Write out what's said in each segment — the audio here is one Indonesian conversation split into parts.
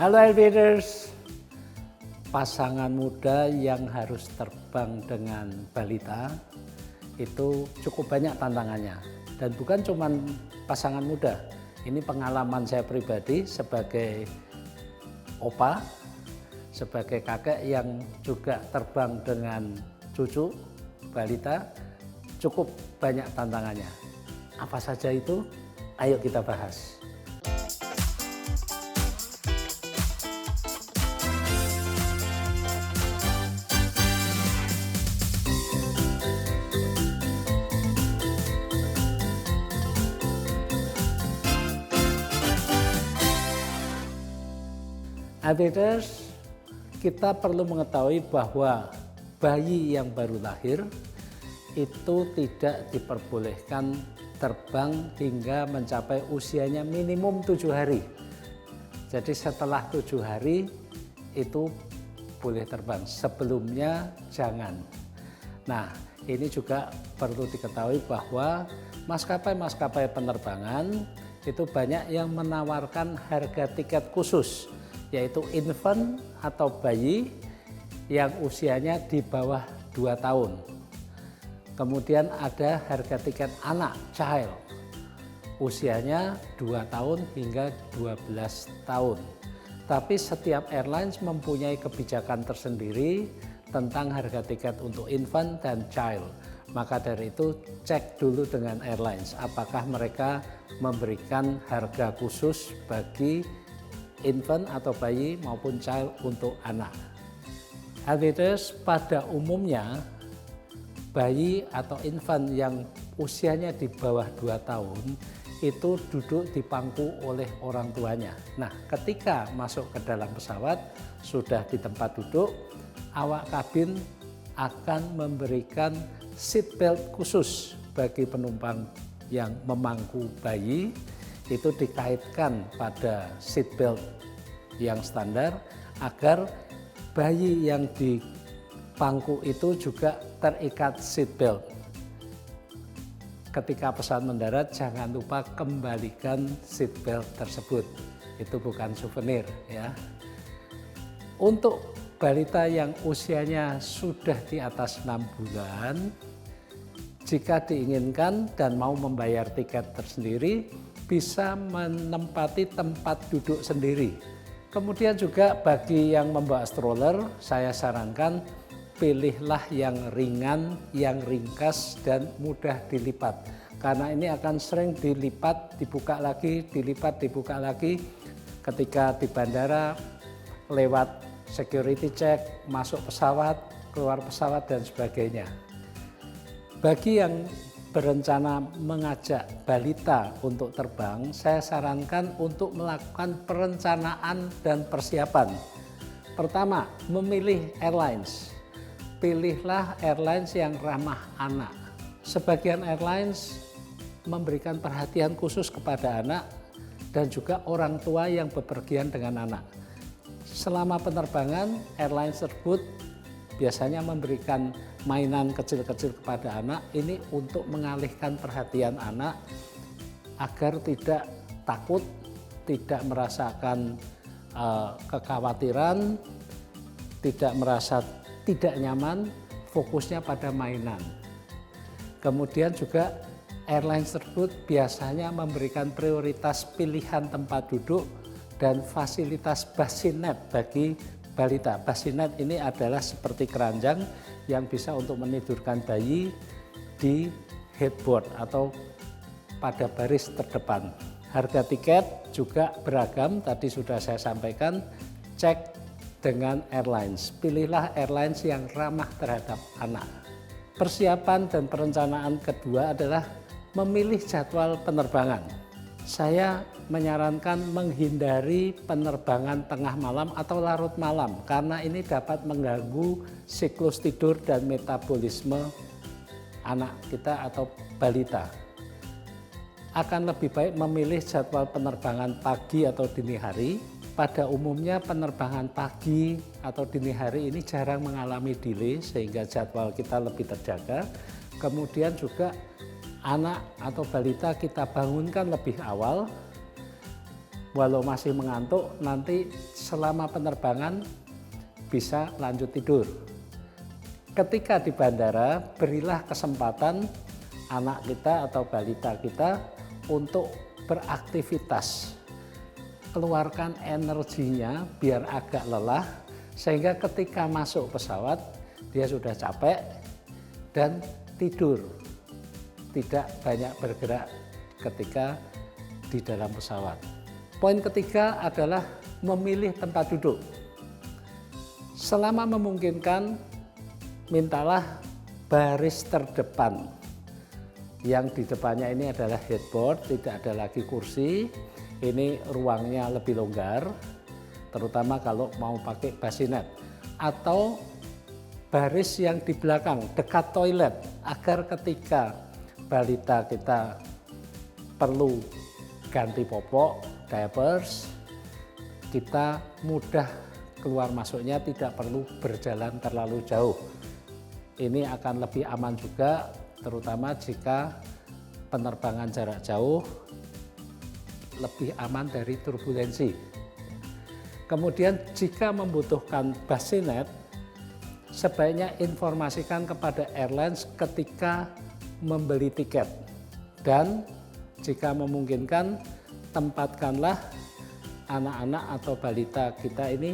Halo Aviators, pasangan muda yang harus terbang dengan balita itu cukup banyak tantangannya. Dan bukan cuma pasangan muda, ini pengalaman saya pribadi sebagai opa, sebagai kakek yang juga terbang dengan cucu balita, cukup banyak tantangannya. Apa saja itu? Ayo kita bahas. Aviators, kita perlu mengetahui bahwa bayi yang baru lahir itu tidak diperbolehkan terbang hingga mencapai usianya minimum 7 hari. Jadi setelah 7 hari itu boleh terbang, sebelumnya jangan. Nah, ini juga perlu diketahui bahwa maskapai-maskapai penerbangan itu banyak yang menawarkan harga tiket khusus, yaitu infant atau bayi yang usianya di bawah 2 tahun. Kemudian ada harga tiket anak, child, usianya 2 tahun hingga 12 tahun. Tapi setiap airlines mempunyai kebijakan tersendiri tentang harga tiket untuk infant dan child. Maka dari itu cek dulu dengan airlines apakah mereka memberikan harga khusus bagi infant atau bayi maupun child untuk anak. Aviators, pada umumnya bayi atau infant yang usianya di bawah 2 tahun itu duduk di pangku oleh orang tuanya. Nah, ketika masuk ke dalam pesawat, sudah di tempat duduk, awak kabin akan memberikan seat belt khusus bagi penumpang yang memangku bayi. Itu dikaitkan pada seat belt yang standar agar bayi yang di pangku itu juga terikat seat belt. Ketika pesawat mendarat, jangan lupa kembalikan seat belt tersebut. Itu bukan souvenir ya. Untuk balita yang usianya sudah di atas 6 bulan, jika diinginkan dan mau membayar tiket tersendiri, bisa menempati tempat duduk sendiri. Kemudian juga bagi yang membawa stroller, saya sarankan pilihlah yang ringan, yang ringkas dan mudah dilipat. Karena ini akan sering dilipat, dibuka lagi, dilipat, dibuka lagi. Ketika di bandara lewat security check, masuk pesawat, keluar pesawat dan sebagainya. Bagi yang berencana mengajak balita untuk terbang, saya sarankan untuk melakukan perencanaan dan persiapan. Pertama, memilih airlines. Pilihlah airlines yang ramah anak. Sebagian airlines memberikan perhatian khusus kepada anak dan juga orang tua yang bepergian dengan anak. Selama penerbangan, airlines tersebut biasanya memberikan mainan kecil-kecil kepada anak, ini untuk mengalihkan perhatian anak agar tidak takut, tidak merasakan kekhawatiran, tidak merasa tidak nyaman, fokusnya pada mainan. Kemudian juga airlines tersebut biasanya memberikan prioritas pilihan tempat duduk dan fasilitas bassinet bagi balita. Bassinet ini adalah seperti keranjang yang bisa untuk menidurkan bayi di headboard atau pada baris terdepan. Harga tiket juga beragam, tadi sudah saya sampaikan, cek dengan airlines. Pilihlah airlines yang ramah terhadap anak. Persiapan dan perencanaan kedua adalah memilih jadwal penerbangan. Saya menyarankan menghindari penerbangan tengah malam atau larut malam karena ini dapat mengganggu siklus tidur dan metabolisme anak kita atau balita. Akan lebih baik memilih jadwal penerbangan pagi atau dini hari. Pada umumnya penerbangan pagi atau dini hari ini jarang mengalami delay sehingga jadwal kita lebih terjaga. Kemudian juga anak atau balita kita bangunkan lebih awal walau masih mengantuk, nanti selama penerbangan bisa lanjut tidur. Ketika di bandara, berilah kesempatan anak kita atau balita kita untuk beraktivitas. Keluarkan energinya biar agak lelah, sehingga ketika masuk pesawat dia sudah capek dan tidur. Tidak banyak bergerak ketika di dalam pesawat. Poin ketiga adalah memilih tempat duduk. Selama memungkinkan, mintalah baris terdepan. Yang di depannya ini adalah headboard, tidak ada lagi kursi. Ini ruangnya lebih longgar, terutama kalau mau pakai bassinet. Atau baris yang di belakang, dekat toilet, agar ketika balita kita perlu ganti popok, diapers, kita mudah keluar masuknya, tidak perlu berjalan terlalu jauh. Ini akan lebih aman juga, terutama jika penerbangan jarak jauh, lebih aman dari turbulensi. Kemudian jika membutuhkan bassinet, sebaiknya informasikan kepada airlines ketika membeli tiket. Dan jika memungkinkan, tempatkanlah anak-anak atau balita kita ini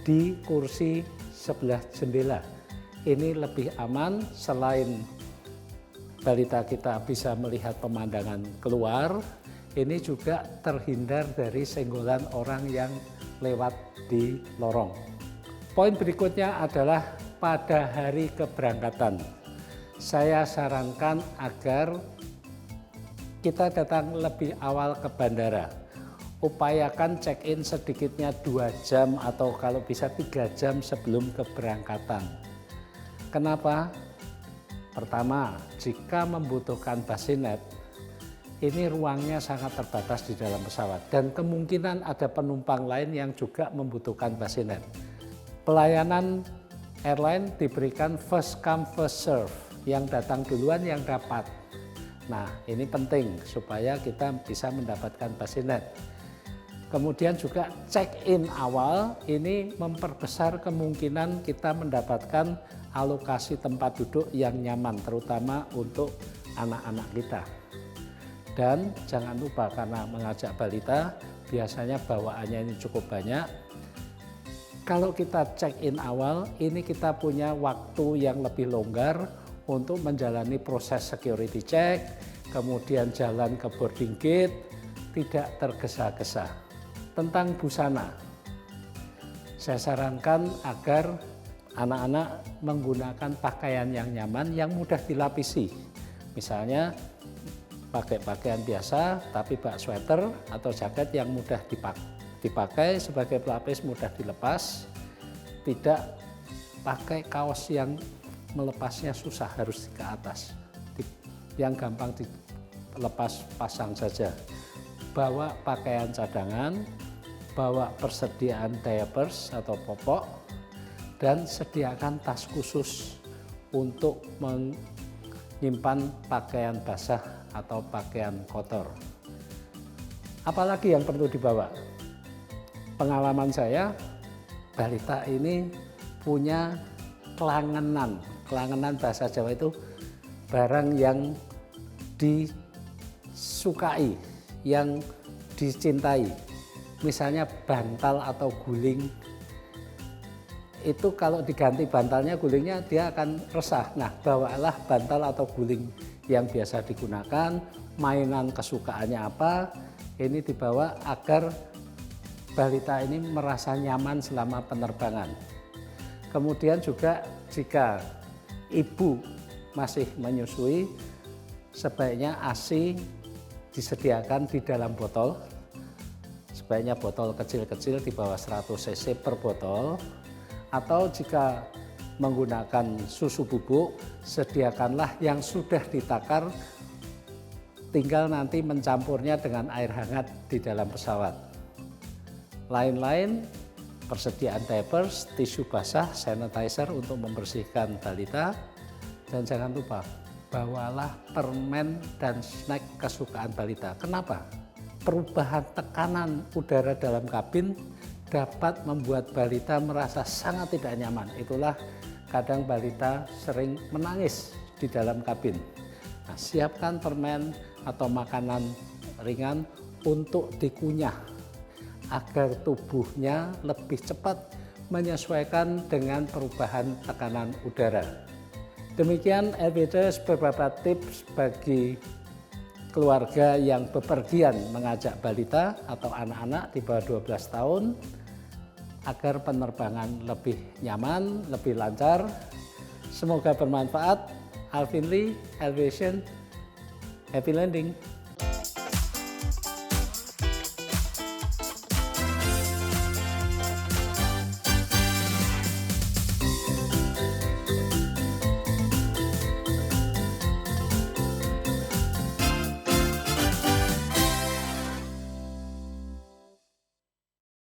di kursi sebelah jendela. Ini lebih aman, selain balita kita bisa melihat pemandangan keluar, ini juga terhindar dari senggolan orang yang lewat di lorong. Poin berikutnya adalah pada hari keberangkatan. Saya sarankan agar kita datang lebih awal ke bandara. Upayakan check-in sedikitnya 2 jam atau kalau bisa 3 jam sebelum keberangkatan. Kenapa? Pertama, jika membutuhkan bassinet, ini ruangnya sangat terbatas di dalam pesawat dan kemungkinan ada penumpang lain yang juga membutuhkan bassinet. Pelayanan airline diberikan first come first serve, yang datang duluan yang dapat. Nah, ini penting supaya kita bisa mendapatkan bassinet. Kemudian juga check-in awal, ini memperbesar kemungkinan kita mendapatkan alokasi tempat duduk yang nyaman, terutama untuk anak-anak kita. Dan jangan lupa, karena mengajak balita, biasanya bawaannya ini cukup banyak. Kalau kita check-in awal, ini kita punya waktu yang lebih longgar untuk menjalani proses security check, kemudian jalan ke boarding gate, tidak tergesa-gesa. Tentang busana, saya sarankan agar anak-anak menggunakan pakaian yang nyaman, yang mudah dilapisi. Misalnya pakai pakaian biasa, tapi bak sweater atau jaket yang mudah dipakai sebagai pelapis, mudah dilepas. Tidak pakai kaos yang melepasnya susah, harus ke atas. Yang gampang dilepas pasang saja. Bawa pakaian cadangan, bawa persediaan diapers atau popok, dan sediakan tas khusus untuk menyimpan pakaian basah atau pakaian kotor. Apalagi yang perlu dibawa? Pengalaman saya, balita ini punya kelangenan. Kelangenan bahasa Jawa itu barang yang disukai, yang dicintai. Misalnya bantal atau guling, itu kalau diganti bantalnya, gulingnya dia akan resah. Nah, bawalah bantal atau guling yang biasa digunakan, mainan kesukaannya apa, ini dibawa agar balita ini merasa nyaman selama penerbangan. Kemudian juga jika ibu masih menyusui, sebaiknya ASI disediakan di dalam botol. Sebaiknya botol kecil-kecil di bawah 100 cc per botol. Atau jika menggunakan susu bubuk, sediakanlah yang sudah ditakar, tinggal nanti mencampurnya dengan air hangat di dalam pesawat. Lain-lain, persediaan diapers, tisu basah, sanitizer untuk membersihkan balita, dan jangan lupa bawalah permen dan snack kesukaan balita. Kenapa? perubahan tekanan udara dalam kabin dapat membuat balita merasa sangat tidak nyaman. Itulah kadang balita sering menangis di dalam kabin. Nah, siapkan permen atau makanan ringan untuk dikunyah agar tubuhnya lebih cepat menyesuaikan dengan perubahan tekanan udara. Demikian LPDS beberapa tips bagi keluarga yang bepergian mengajak balita atau anak-anak di bawah 12 tahun agar penerbangan lebih nyaman, lebih lancar. Semoga bermanfaat. Alvin Lee, Elevation, happy landing.